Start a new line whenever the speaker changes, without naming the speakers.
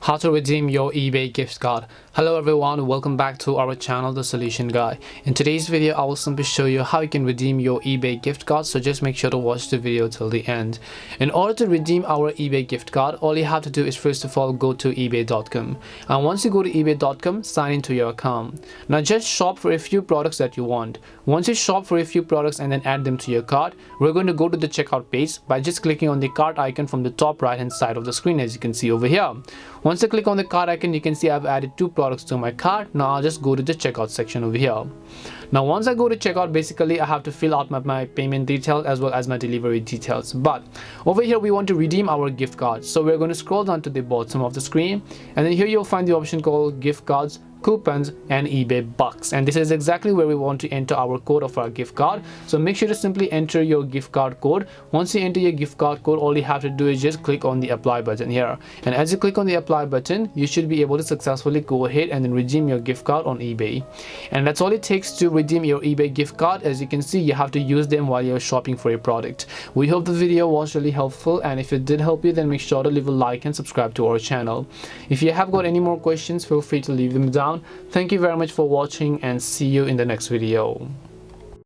How to redeem your eBay gift card. Hello everyone, welcome back to our channel, The Solution Guy. In today's video I will simply show you how you can redeem your eBay gift card, so just make sure to watch the video till the end. In order to redeem our eBay gift card, all you have to do is first of all go to ebay.com, and once you go to ebay.com, sign into your account. Now just shop for a few products that you want. Once you shop for a few products and then add them to your cart, we're going to go to the checkout page by just clicking on the cart icon from the top right hand side of the screen, as you can see over here. Once I click on the cart icon, you can see I've added 2 products to my cart. Now I'll just go to the checkout section over here. Now once I go to checkout, basically I have to fill out my payment details as well as my delivery details. But over here we want to redeem our gift card, so we're going to scroll down to the bottom of the screen, and then here you'll find the option called gift cards, coupons and eBay bucks, and this is exactly where we want to enter our code of our gift card. So make sure to simply enter your gift card code. Once you enter your gift card code, all you have to do is just click on the apply button here, and as you click on the apply button, you should be able to successfully go ahead and then redeem your gift card on eBay. And that's all it takes to redeem your eBay gift card. As you can see, you have to use them while you're shopping for a product. We hope the video was really helpful, and if it did help you, then make sure to leave a like and subscribe to our channel. If you have got any more questions, feel free to leave them down. Thank you very much for watching, and see you in the next video.